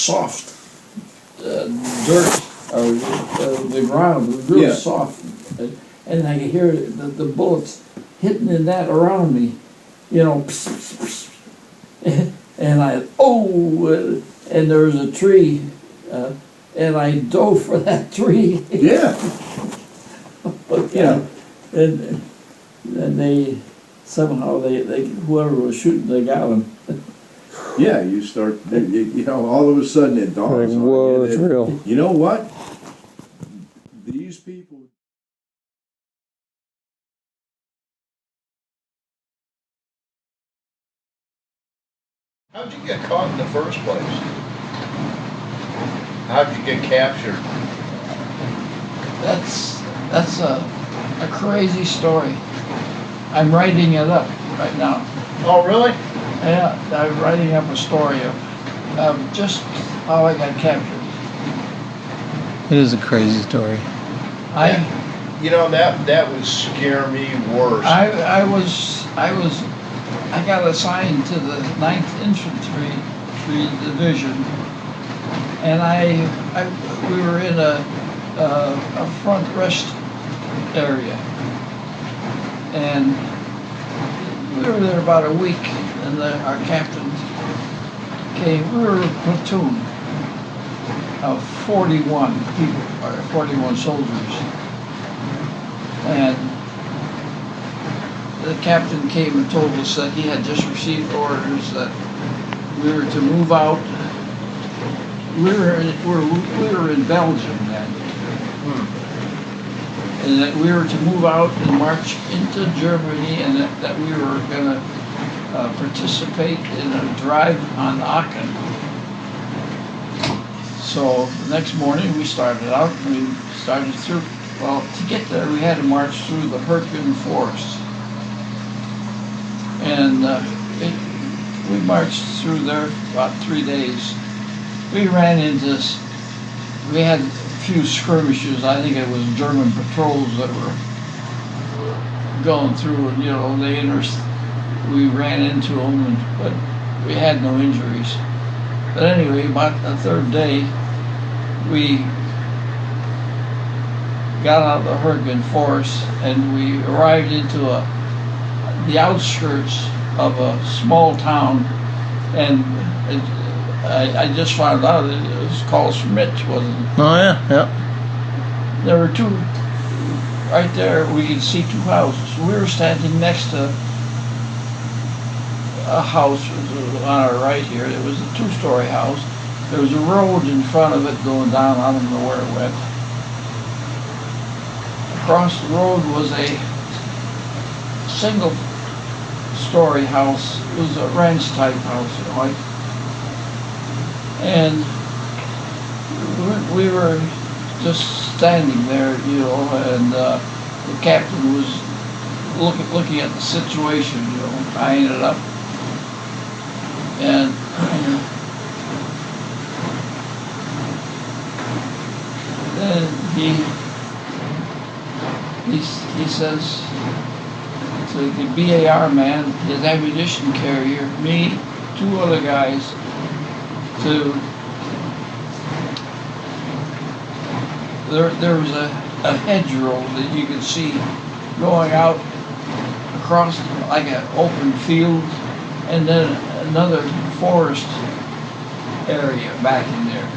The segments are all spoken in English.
soft dirt or the ground was real soft, and I could hear the bullets hitting in that around me, you know, pss, pss, pss. And and there was a tree, and I dove for that tree. Yeah. But and they somehow they whoever was shooting, they got him. Yeah, you start, you know, all of a sudden it dawns on Whoa, you it's that, real. you know what? These people. How'd you get caught in the first place? How'd you get captured? That's a crazy story. I'm writing it up right now. Oh, really? Yeah, I'm writing up a story of just how I got captured. It is a crazy story. You know, that would scare me worse. I got assigned to the 9th Infantry Division, and we were in a front rest area, and we were there about a week, and our captain came. We were a platoon of 41 people, or 41 soldiers, and the captain came and told us that he had just received orders that we were to move out. We were in Belgium then, and that we were to move out and march into Germany, and that we were going to participate in a drive on Aachen. So the next morning we started out. We started through. Well, to get there, we had to march through the Hürtgen Forest. And we marched through there about 3 days. We ran into we had a few skirmishes. I think it was German patrols that were going through, and, you know, we ran into them, but we had no injuries. But anyway, about the third day, we got out of the Hürtgen Forest, and we arrived into the outskirts of a small town, and I just found out that it was called Schmitz, wasn't it? Oh yeah. There were two, right there we could see two houses. We were standing next to a house on our right here. It was a 2-story house. There was a road in front of it going down. I don't know where it went. Across the road was a single-story house. It was a ranch-type house, you know, and we were just standing there, you know, and the captain was looking at the situation, you know, tying it up, and then he says to the BAR man, his ammunition carrier, me, 2 other guys, there was a hedgerow that you could see going out across like an open field, and then another forest area back in there.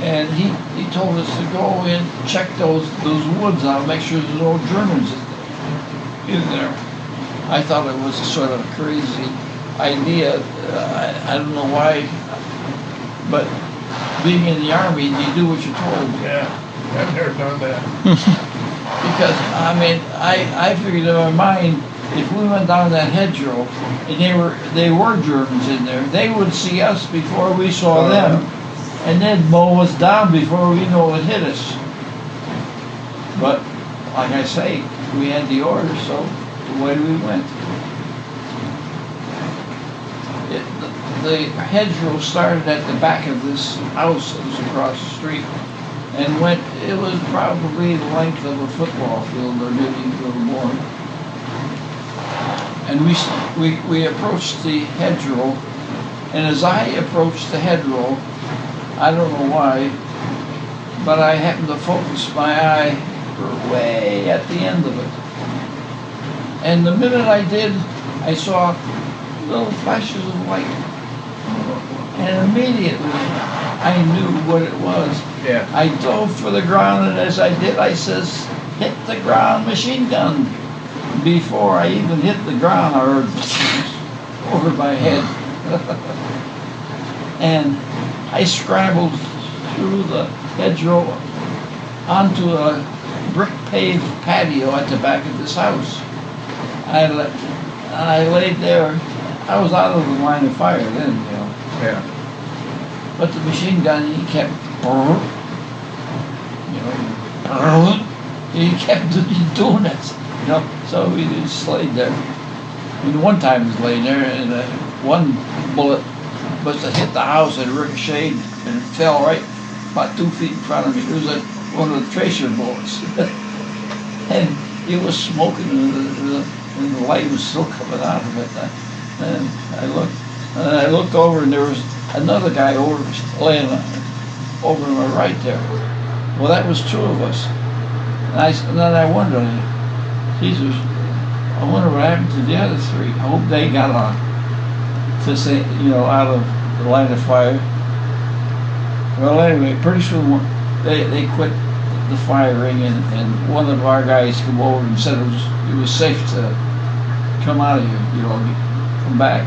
And he told us to go in, check those woods out, make sure there's no Germans in there. I thought it was a sort of crazy idea. I don't know why, but being in the Army, you do what you're told. Yeah, I've never done that. Because, I mean, I figured in my mind, if we went down that hedgerow and they were Germans in there, they would see us before we saw them, and they'd mow us down before we know it hit us. But, like I say, we had the order, so away we went. The hedgerow started at the back of this house that was across the street, and it was probably the length of a football field, or maybe a little more. And we approached the hedgerow, And as I approached the hedgerow, I don't know why, but I happened to focus my eye way at the end of it. And the minute I did, I saw little flashes of light. And immediately I knew what it was. Yeah. I dove for the ground, and as I did, I says, hit the ground, machine gun. Before I even hit the ground, I heard over my head. And I scrambled through the hedgerow onto a brick paved patio at the back of this house. I laid there. I was out of the line of fire then, you know. Yeah. But the machine gun, he kept, he kept doing it, you know. So we just laid there. And one time he was laying there, and one bullet must have hit the house and ricocheted and it fell right about 2 feet in front of me. It was like one of the tracer bullets. And it was smoking, and the light was still coming out of it. And I looked over, and there was another guy laying over to my right there. Well, that was two of us. And then I wondered, Jesus, I wonder what happened to the other three. I hope they got on to say, you know, out of the line of fire. Well, anyway, pretty soon they quit the firing, and one of our guys came over and said it was safe to come out of here, you know, come back.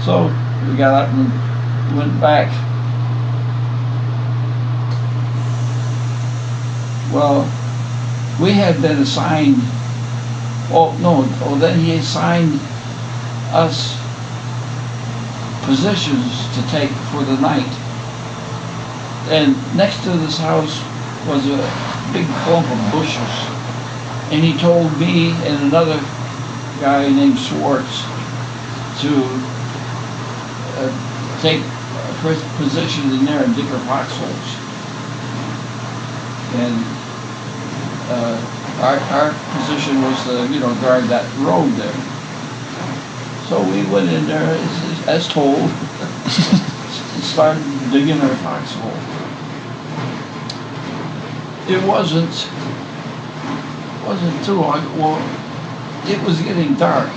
So we got up and went back. Well, we had been assigned, then he assigned us positions to take for the night. And next to this house was a big clump of bushes. And he told me and another guy named Swartz to take positions in there and dig our foxholes. And our position was to, you know, guard that road there. So we went in there as told and started digging our foxhole. It wasn't too long. Well, it was getting dark.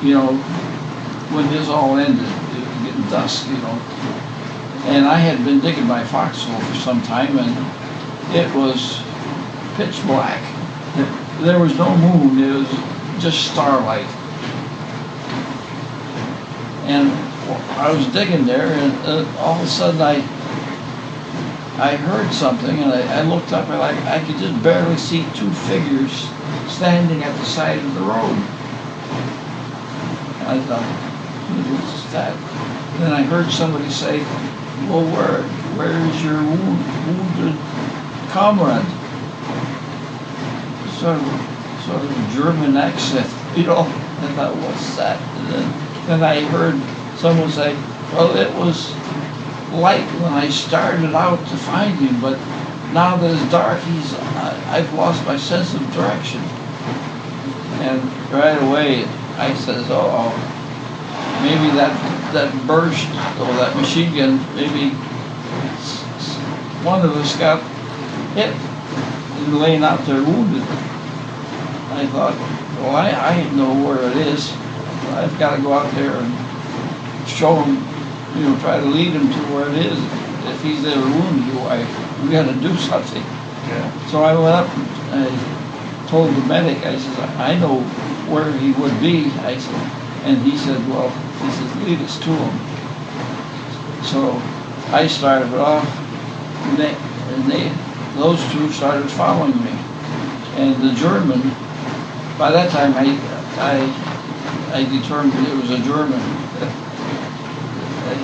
You know, when this all ended, it was getting dusk, you know. And I had been digging my foxhole for some time, and it was pitch black. There was no moon, it was just starlight. And I was digging there, and all of a sudden I heard something, and I looked up, and I could just barely see two figures standing at the side of the road. I thought, what's that? Then I heard somebody say, well, where is your wounded comrade? Sort of German accent, you know. I thought, what's that? And then I heard someone say, well, it was light when I started out to find him, but now that it's dark, I've lost my sense of direction. And right away, I says, oh, maybe that burst or that machine gun, maybe one of us got hit and laying out there wounded. I thought, well, I know where it is. I've got to go out there and show him, you know, try to lead him to where it is. If he's there wounded, we got to do something. Yeah. So I went up and I told the medic, I said, I know where he would be. I said, and he said, well, he says, lead us to him. So I started off, and those two started following me. And the German, by that time I determined it was a German.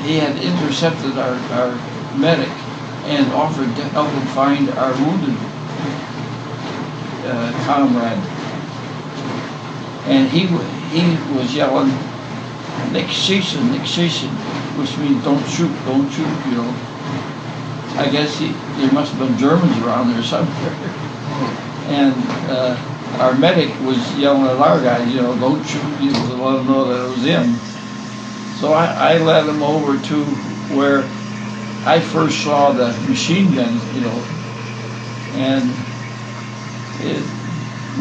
He had intercepted our medic and offered to help him find our wounded comrade. And he was yelling, Nick Sheeshan, which means don't shoot, you know. I guess there must have been Germans around there somewhere. And our medic was yelling at our guys, you know, don't shoot, you know, to let them know that it was him. So I led him over to where I first saw the machine gun, you know, and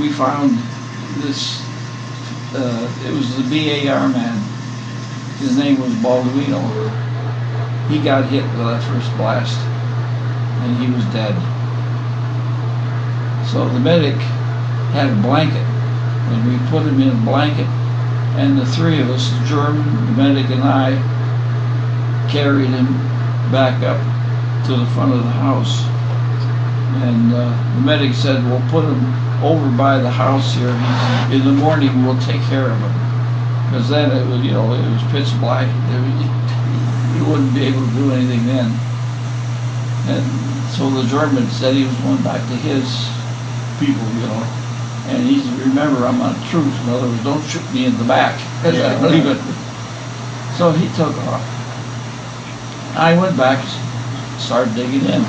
we found this, it was the BAR man. His name was Balduino. He got hit with that first blast, and he was dead. So the medic had a blanket, and we put him in a blanket, and the three of us, the German, the medic, and I, carried him back up to the front of the house. And the medic said, "We'll put him over by the house here. In the morning, we'll take care of him." Because then it was, you know, it was pitch black. You wouldn't be able to do anything then. And so the German said he was going back to his people, you know. And he said, "Remember, I'm on truce. In other words, don't shoot me in the back." Yeah. Leave it. So he took off. I went back, started digging in.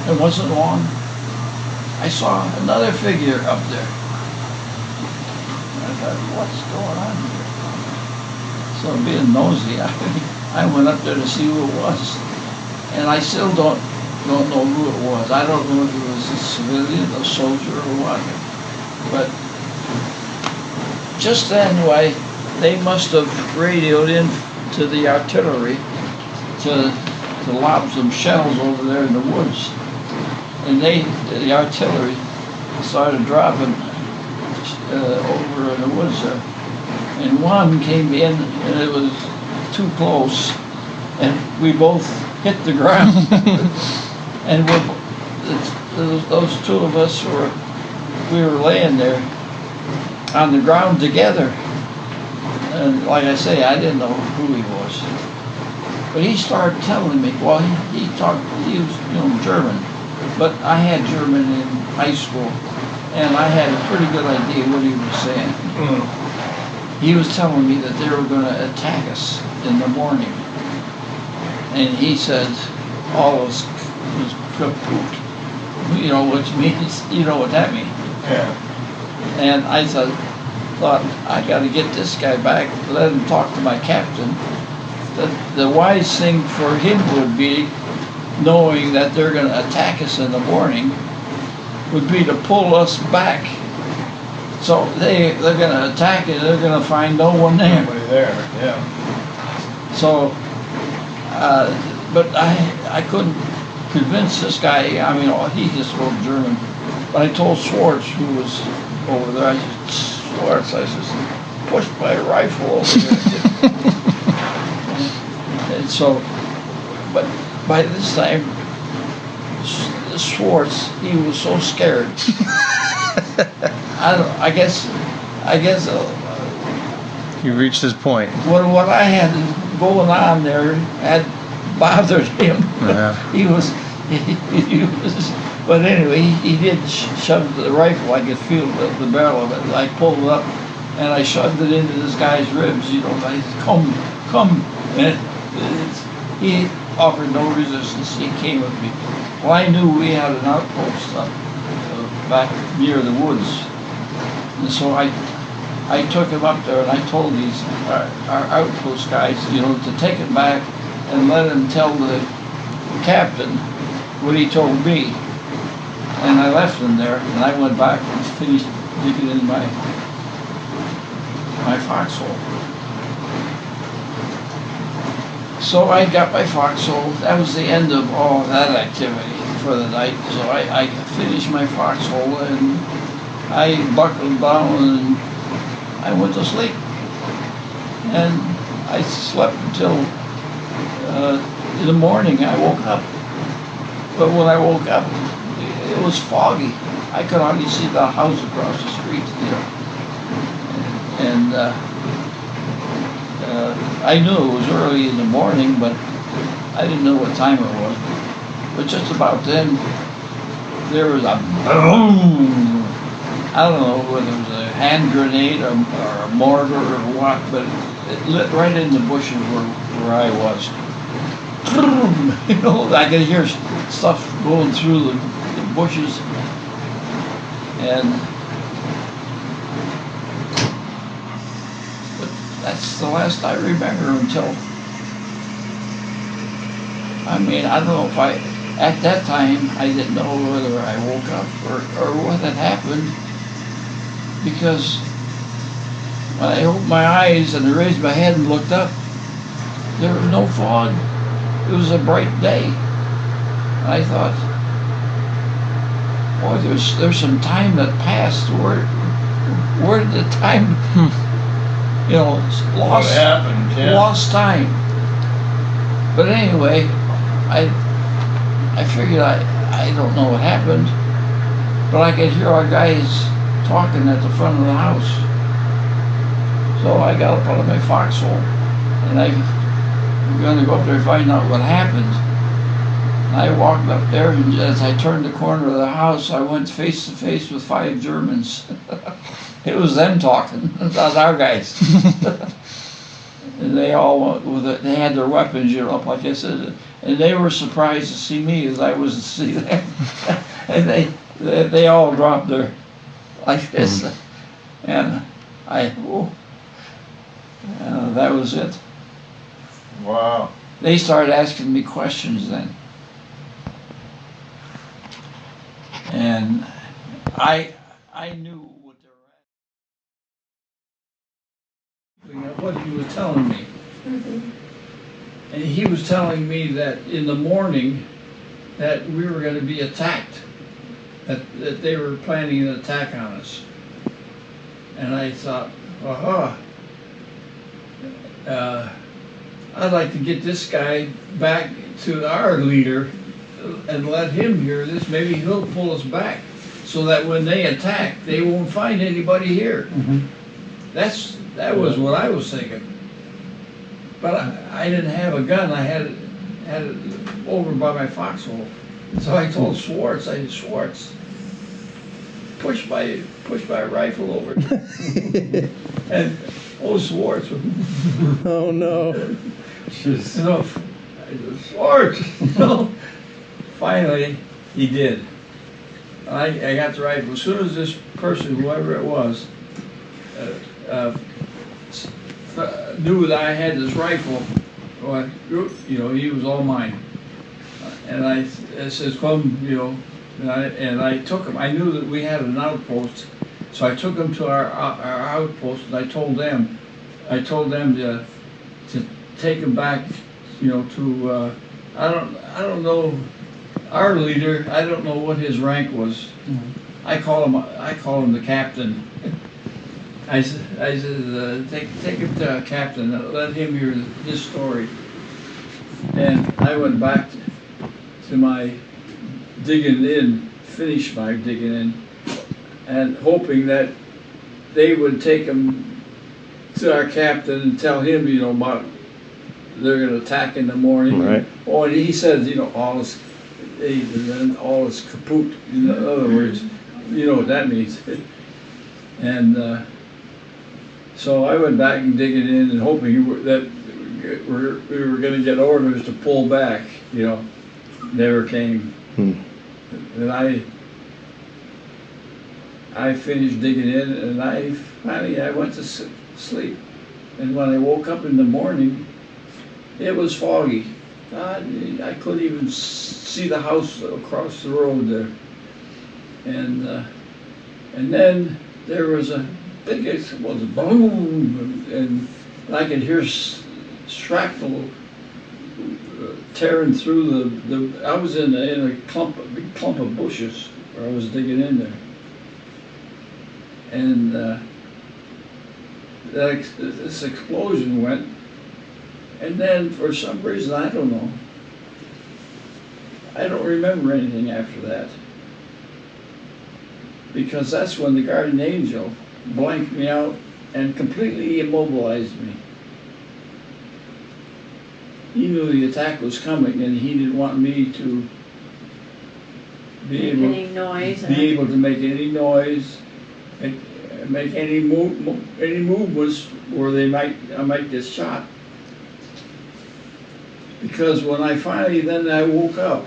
It wasn't long. I saw another figure up there. I thought, what's going on here? So being nosy, I went up there to see who it was. And I still don't know who it was. I don't know if it was a civilian, a soldier, or what. But just then, they must have radioed in to the artillery to lob some shells over there in the woods. And the artillery started dropping over in the woods there. And one came in, and it was too close, and we both hit the ground. And those two of us we were laying there on the ground together. And like I say, I didn't know who he was. But he started telling me, well, he was, you know, German. But I had German in high school, and I had a pretty good idea what he was saying. He was telling me that they were going to attack us in the morning. And he said, all of us was kaput. You know, which means, you know what that means. Yeah. And I thought, I got to get this guy back, let him talk to my captain. The wise thing for him would be, knowing that they're going to attack us in the morning, would be to pull us back. So they're going to attack it, they're going to find no one there. Nobody there, yeah. So, but I couldn't convince this guy. I mean, he just spoke German. But I told Schwartz, who was over there, I said, Schwartz, I said, push my rifle over there. And so, but by this time, Schwartz, he was so scared. I guess You reached this point. what I had going on there had bothered him. Yeah. He was, but anyway, he did shove the rifle. I could feel the barrel of it. I pulled it up and I shoved it into this guy's ribs. You know, I said, come, and he offered no resistance. He came with me. Well, I knew we had an outpost back near the woods, and so I took him up there and I told these our outpost guys, you know, to take him back and let him tell the captain what he told me. And I left him there, and I went back and finished digging in my foxhole. So I got my foxhole. That was the end of all that activity for the night. So I finished my foxhole, and I buckled down and I went to sleep. And I slept until in the morning I woke up. But when I woke up, it was foggy. I could hardly see the house across the street, you know. And I knew it was early in the morning, but I didn't know what time it was. But just about then, there was a boom. I don't know whether it was a hand grenade or a mortar or what, but it lit right in the bushes where I was. You know, I could hear stuff going through the bushes, and that's the last I remember until, I mean, I don't know if at that time, I didn't know whether I woke up or what had happened, because when I opened my eyes and I raised my head and looked up, there was no fog. It was a bright day. And I thought, boy, there's some time that passed. Where did the time, What lost happened? Yeah. lost time. But anyway, I figured I don't know what happened, but I could hear our guys talking at the front of the house. So I got up out of my foxhole and I'm gonna go up there and find out what happened. And I walked up there, and as I turned the corner of the house, I went face to face with 5 Germans. It was them talking, not our guys. And they all they had their weapons, up like I said, and they were surprised to see me as I wasn't see them. And they all dropped their like this, and that was it. Wow. They started asking me questions then, and I knew what they were asking. What he was telling me. And he was telling me that in the morning that we were going to be attacked, that they were planning an attack on us. And I thought, I'd like to get this guy back to our leader and let him hear this. Maybe he'll pull us back so that when they attack, they won't find anybody here. That was what I was thinking. But I didn't have a gun. I had it over by my foxhole. So I told Schwartz, I said, Schwartz, push my rifle over. And Schwartz. Oh no. I said, Schwartz. Finally, he did. I got the rifle. As soon as this person, whoever it was, knew that I had this rifle, well, he was all mine. And I says, come, and I took him. I knew that we had an outpost, so I took him to our outpost, and I told them to take him back, to I don't know, our leader. I don't know what his rank was. I call him the captain. I said, take him to a captain, let him hear this story. And I went back to my digging in, finished my digging in, and hoping that they would take him to our captain and tell him, about they're going to attack in the morning. Right. Oh, and he says, all is kaput. In other words, you know what that means. And so I went back and digging in and hoping that we were going to get orders to pull back. Never came. And I finished digging in, and finally I went to sleep. And when I woke up in the morning, it was foggy. I couldn't even see the house across the road there. And then there was a big boom, and I could hear shrapnel tearing through the. I was in a big clump of bushes where I was digging in there, and this explosion went, and then for some reason I don't know. I don't remember anything after that, because that's when the guardian angel blanked me out and completely immobilized me. He knew the attack was coming, and he didn't want me to be able to make any noise, make any movements where I might get shot. Because when I woke up,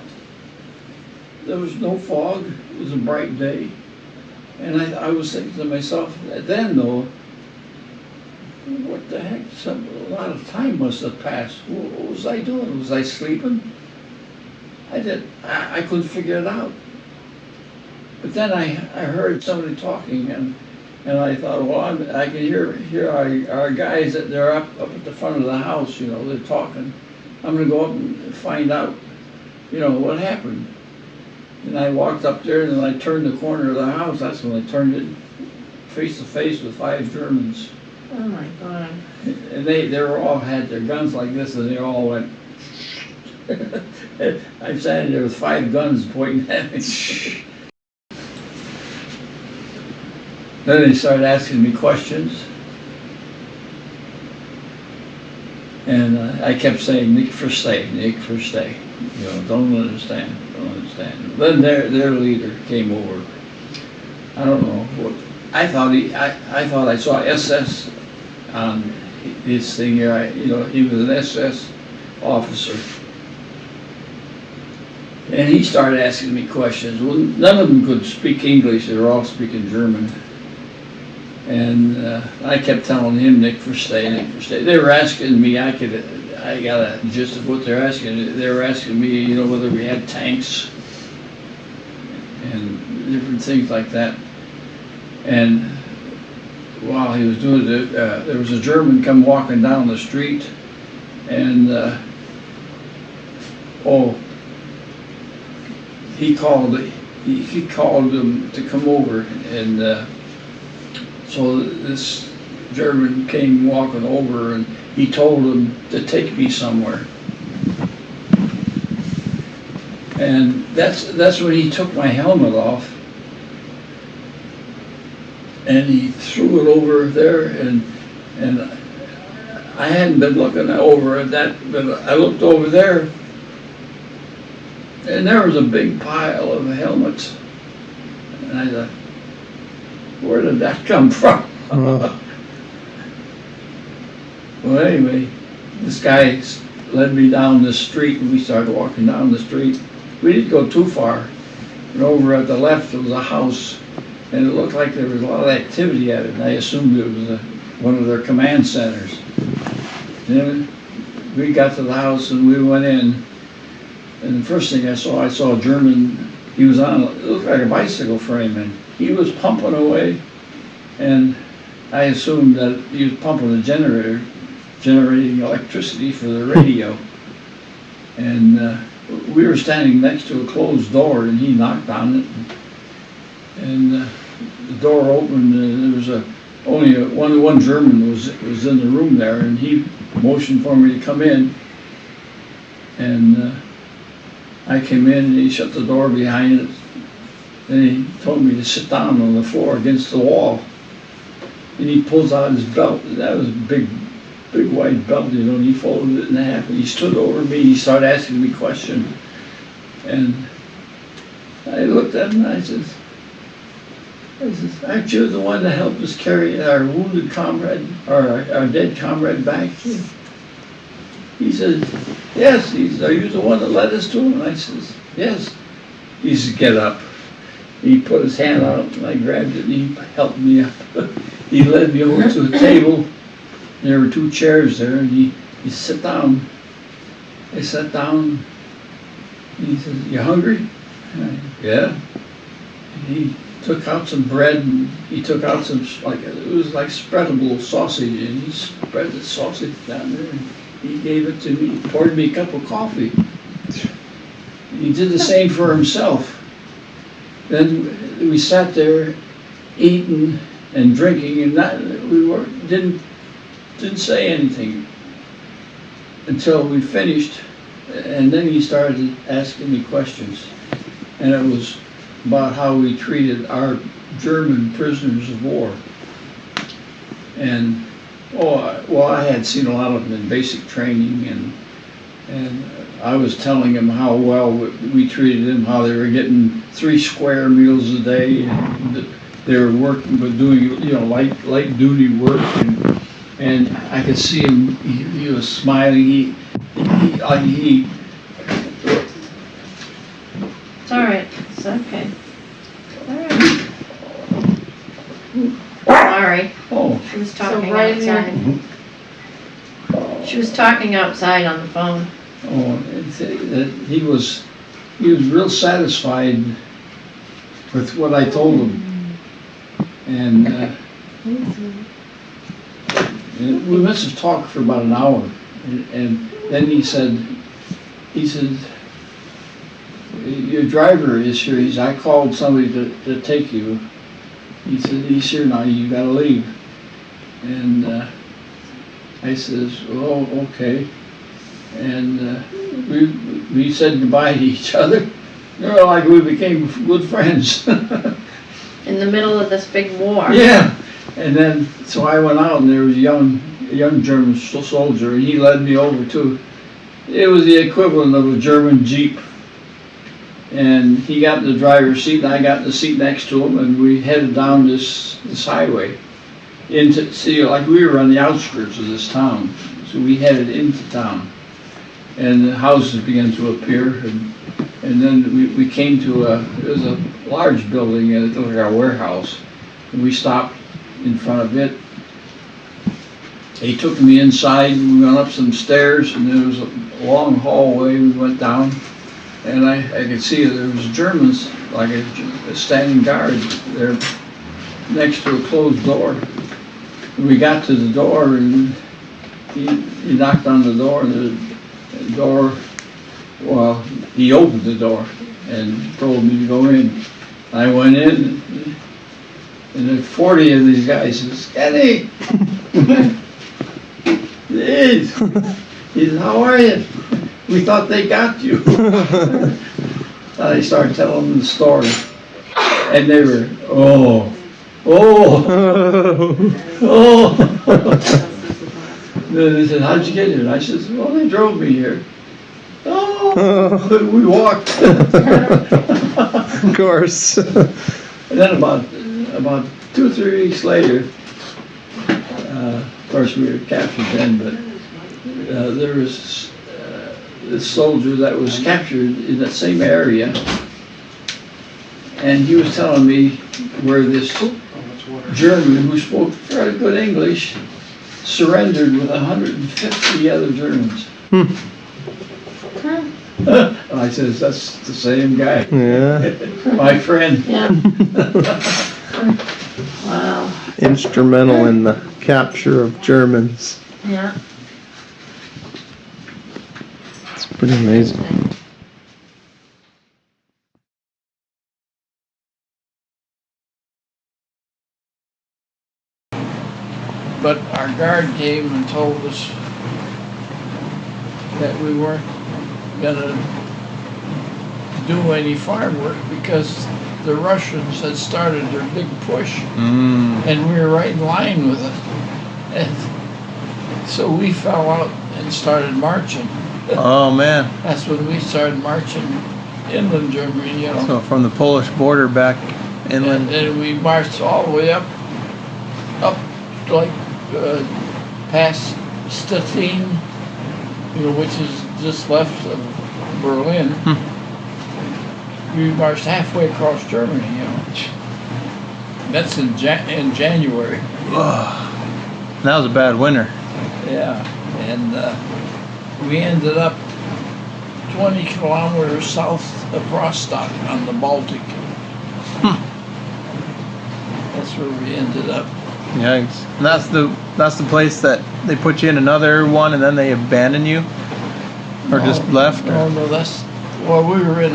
there was no fog. It was a bright day. And I was thinking to myself, then though, what the heck, a lot of time must have passed. What was I doing? Was I sleeping? I couldn't figure it out. But then I heard somebody talking, and I thought, well, I can hear our guys that they're up at the front of the house, you know, they're talking. I'm gonna go up and find out, you know, what happened. And I walked up there and I turned the corner of the house. That's when I turned it face to face with 5 Germans. Oh my God. And they were all had their guns like this, and they all went. I'm standing there with 5 guns pointing at me. Then they started asking me questions. And I kept saying, Nick Verstay, Nick Verstay. You know, don't understand. Then their leader came over. I don't know what. I thought I saw SS on his thing here. You know, he was an SS officer. And he started asking me questions. Well, none of them could speak English. They were all speaking German. And I kept telling him, Nick Verstay, Nick Verstay. They were asking me, I got a gist of what they're asking. They were asking me, you know, whether we had tanks and different things like that. And while he was doing it, there was a German come walking down the street, and he called him to come over, and so this German came walking over, and he told him to take me somewhere. And that's when he took my helmet off, and he threw it over there, and I hadn't been looking over at that, but I looked over there, and there was a big pile of helmets, and I thought, where did that come from? Well, anyway, this guy led me down the street, and we started walking down the street. We didn't go too far, and over at the left there was a house, and it looked like there was a lot of activity at it, and I assumed it was one of their command centers. And then we got to the house and we went in, and the first thing I saw a German. He was on, it looked like a bicycle frame, and he was pumping away, and I assumed that he was pumping a generator, generating electricity for the radio. And we were standing next to a closed door, and he knocked on it, and the door opened, and there was only one German was in the room there, and he motioned for me to come in, and I came in, and he shut the door behind it. Then he told me to sit down on the floor against the wall, and he pulls out his belt. That was a big white belt, you know, and he folded it in half, and he stood over me. He started asking me questions, and I looked at him, and I said, aren't you the one that helped us carry our wounded comrade, or our dead comrade back? He said, yes. He said, are you the one that led us to him? And I says, yes. He said, get up. He put his hand out, and I grabbed it, and he helped me up. He led me over to the table. There were 2 chairs there, and he sat down. I sat down, and he said, you hungry? And yeah. And he took out some bread, and he took out some, it was like spreadable sausage, and he spread the sausage down there, and he gave it to me, poured me a cup of coffee. He did the same for himself. Then we sat there eating and drinking, and didn't say anything until we finished, and then he started asking me questions, and it was about how we treated our German prisoners of war. And I had seen a lot of them in basic training, and I was telling him how well we treated them, how they were getting 3 square meals a day, and they were working, but doing, you know, light duty work, and I could see him. He was smiling. It's all right. It's okay. All right. Sorry. Oh, She was talking right in your- outside. was talking outside on the phone. Oh, and that he was real satisfied with what I told him. And we must have talked for about an hour. And then he said, your driver is here. I called somebody to take you. He said, he's here now, you gotta leave. And I says, oh, okay. And we said goodbye to each other. Like we became good friends. In the middle of this big war. Yeah. And then, so I went out and there was a young German soldier, and he led me over to, it was the equivalent of a German Jeep. And he got in the driver's seat and I got in the seat next to him, and we headed down this highway into, see, like we were on the outskirts of this town. So we headed into town, and the houses began to appear, and then we came to it was a large building, and it looked like a warehouse, and we stopped in front of it. He took me inside, and we went up some stairs, and there was a long hallway. We went down, and I could see there was Germans, like a standing guard there next to a closed door. And we got to the door, and he knocked on the door, and the door, well, he opened the door and told me to go in. I went in, and there 40 of these guys said, Kenny! He said, how are you? We thought they got you. I started telling them the story. And they were, oh. Then they said, how'd you get here? And I said, well, they drove me here. Oh, we walked. Of course. And then about 2 or 3 weeks later, of course we were captured then, but there was this soldier that was captured in that same area, and he was telling me where this German who spoke very good English surrendered with 150 other Germans. And I says, that's the same guy. Yeah. My friend. Yeah. Wow. Instrumental in the capture of Germans. Yeah. It's pretty amazing. But our guard came and told us that we weren't gonna do any farm work because the Russians had started their big push, and we were right in line with it. And so we fell out and started marching. Oh man. That's when we started marching inland Germany, you know. So from the Polish border back inland. And we marched all the way up like past Stettin, you know, which is just left of Berlin. We marched halfway across Germany, you know. That's in January. That was a bad winter. Yeah, and we ended up 20 kilometers south of Rostock on the Baltic. That's where we ended up. Yikes. And that's the place that they put you in another one and then they abandoned you? Or just left? Or? No, that's, well, we were in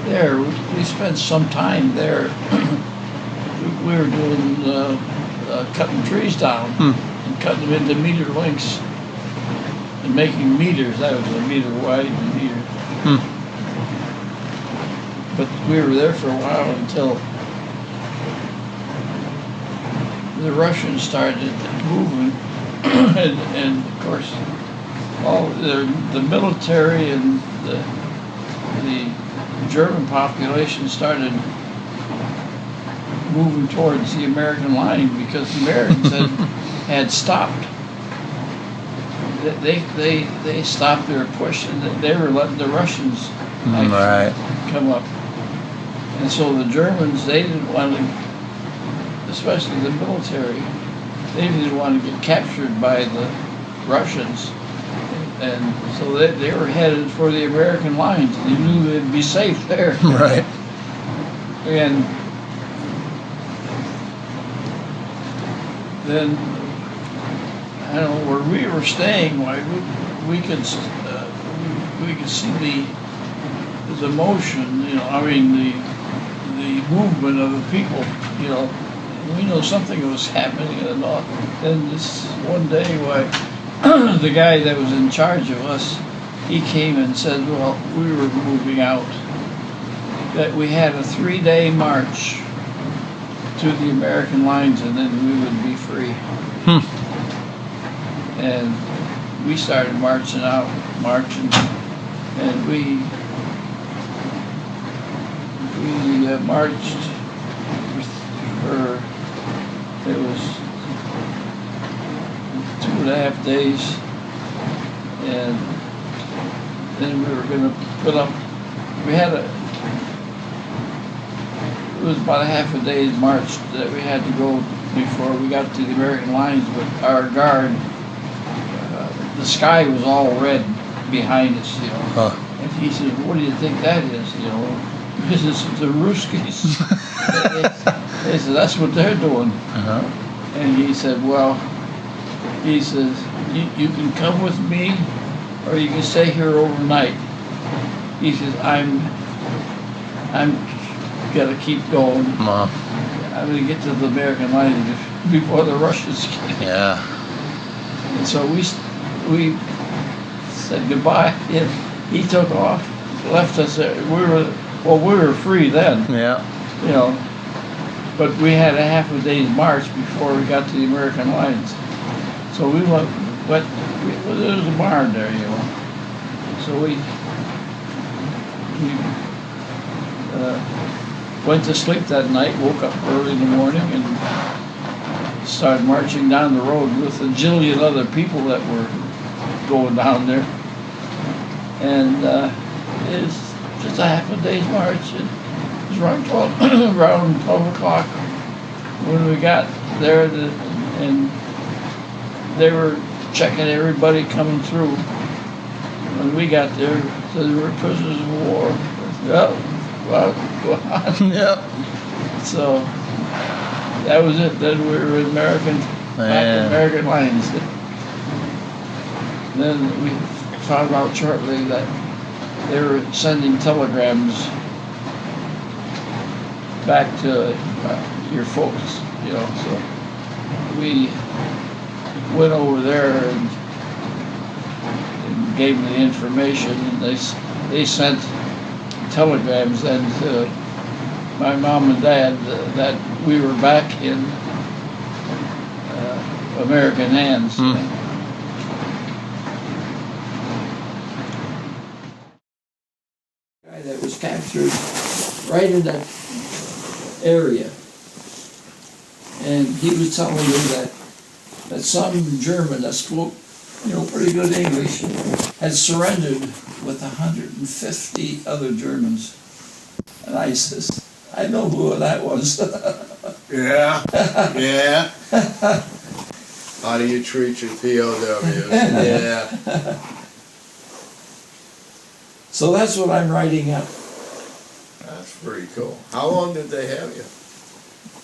there, we spent some time there. We were doing, cutting trees down and cutting them into meter lengths and making meters. That was a meter wide and a meter. But we were there for a while until the Russians started moving, and of course, all the military and the German population started moving towards the American line because the Americans had stopped. They stopped their push, and they were letting the Russians come up. And so the Germans, they didn't want to, especially the military, they didn't want to get captured by the Russians. And so they were headed for the American lines. They knew they'd be safe there. Right. And then, I don't know, where we were staying, why we could see the motion, you know, I mean the movement of the people, you know. We know something was happening and all. Then this one day, why the guy that was in charge of us, he came and said, well, we were moving out, that we had a 3-day march to the American lines and then we would be free. And we started marching, and we marched for, it was 2.5 days, and then we were going to put up, it was about a half a day's march that we had to go before we got to the American lines, but our guard, the sky was all red behind us, you know. Huh. And he said, what do you think that is, you know? This is the Ruskies. He said, that's what they're doing. Uh-huh. And he said, well, he says, you can come with me or you can stay here overnight. He says, I'm gonna keep going. Mom. I'm gonna get to the American lines before the Russians get. Yeah. And so we said goodbye, and he took off, left us there. We were free then, Yeah. you know, but we had a half a day's march before we got to the American lines. So we went there was a barn there, you know. So we went to sleep that night, woke up early in the morning, and started marching down the road with a jillion other people that were going down there. And it's just a half a day's march. And it was around 12 o'clock when we got there, and they were checking everybody coming through. When we got there, so they were prisoners of war. Yep, well, go on. Yep. So that was it. Then we were back in American lines. Then we found out shortly that they were sending telegrams back to your folks, you know. So we went over there and gave them the information, and they sent telegrams then to my mom and dad that we were back in American hands. Hmm. Guy that was captured right in that area, and he was telling me that some German that spoke, you know, pretty good English had surrendered with 150 other Germans. And I says, I know who that was. Yeah, yeah. How do you treat your POWs? Yeah. So that's what I'm writing up. That's pretty cool. How long did they have you?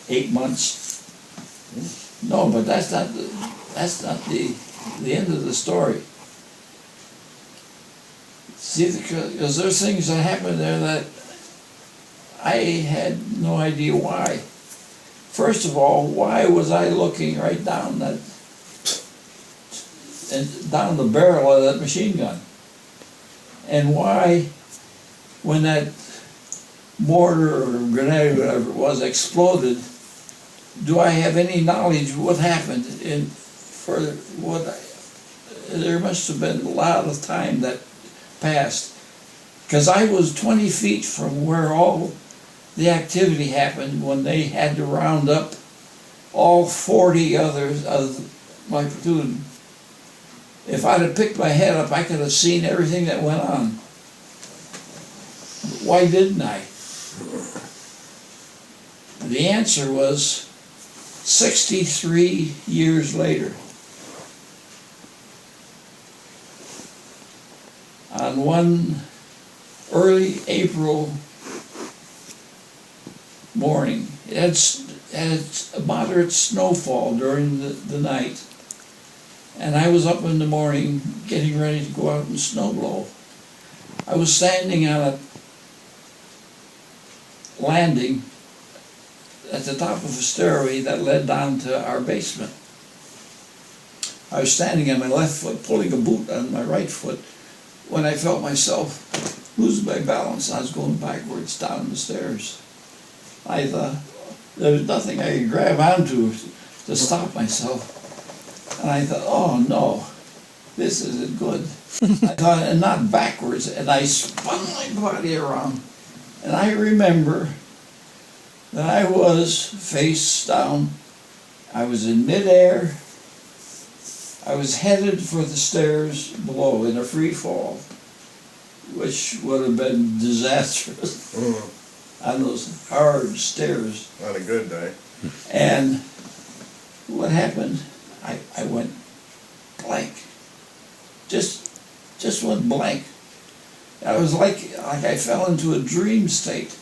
8 months. No, but that's not the end of the story. See, because there's things that happened there that I had no idea why. First of all, why was I looking right down down the barrel of that machine gun? And why, when that mortar or grenade, whatever it was, exploded, do I have any knowledge what happened? There must have been a lot of time that passed, because I was 20 feet from where all the activity happened when they had to round up all 40 others of my platoon. If I'd have picked my head up, I could have seen everything that went on. Why didn't I? The answer was 63 years later. on one early April morning. It had a moderate snowfall during the night. And I was up in the morning getting ready to go out and snowblow. I was standing on a landing at the top of a stairway that led down to our basement. I was standing on my left foot, pulling a boot on my right foot, when I felt myself losing my balance. I was going backwards down the stairs. I thought there was nothing I could grab onto to stop myself. And I thought, oh no, this isn't good. I thought, and not backwards, and I spun my body around. And I remember that I was face down, I was in midair, I was headed for the stairs below in a free fall, which would have been disastrous on those hard stairs. Not a good day. And what happened, I went blank. Just went blank. I was like I fell into a dream state.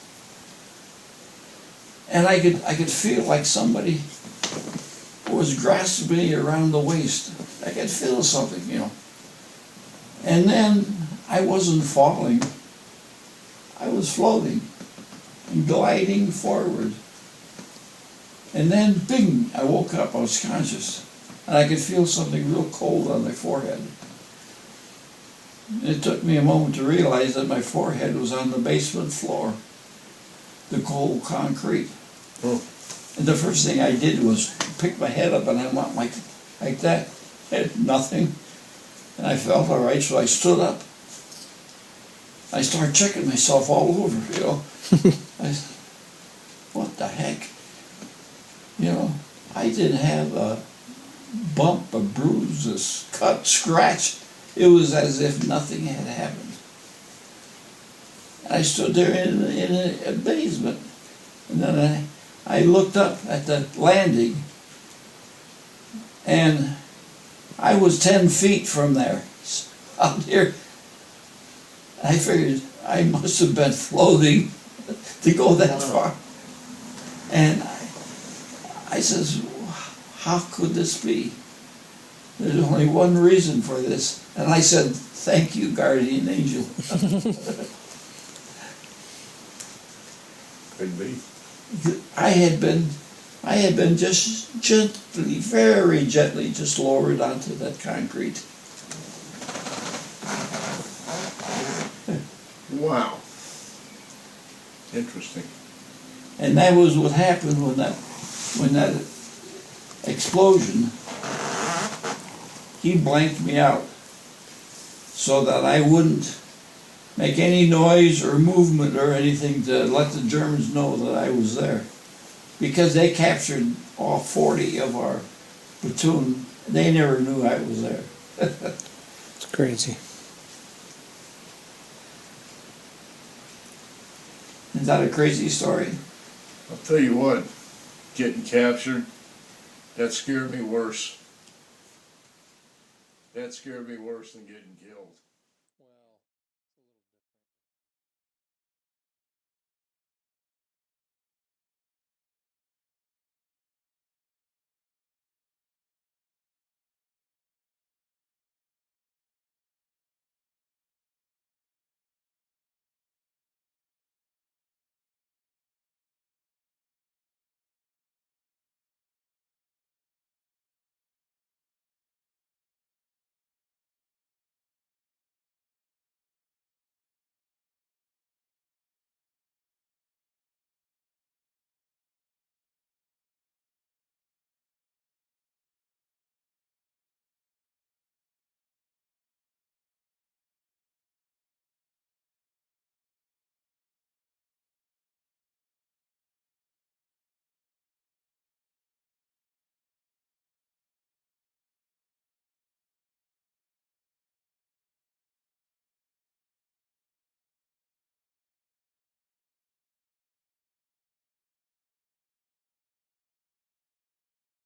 And I could feel like somebody was grasping me around the waist. I could feel something, you know. And then I wasn't falling. I was floating and gliding forward. And then, bing, I woke up, I was conscious. And I could feel something real cold on my forehead. And it took me a moment to realize that my forehead was on the basement floor, the cold concrete. And the first thing I did was pick my head up and I went like that. Had nothing. And I felt all right, so I stood up. I started checking myself all over, you know. What the heck? You know, I didn't have a bump, a bruise, a cut, scratch. It was as if nothing had happened. I stood there in amazement. And then I looked up at the landing, and I was 10 feet from there, out here. I figured I must have been floating to go that far. And I says, how could this be? There's only one reason for this. And I said, thank you, guardian angel. Could be. I had been just gently, very gently, just lowered onto that concrete. Wow. Interesting. And that was what happened when that explosion, he blanked me out so that I wouldn't make any noise or movement or anything to let the Germans know that I was there. Because they captured all 40 of our platoon. They never knew I was there. It's crazy. Is that a crazy story? I'll tell you what, getting captured, that scared me worse. That scared me worse than getting killed.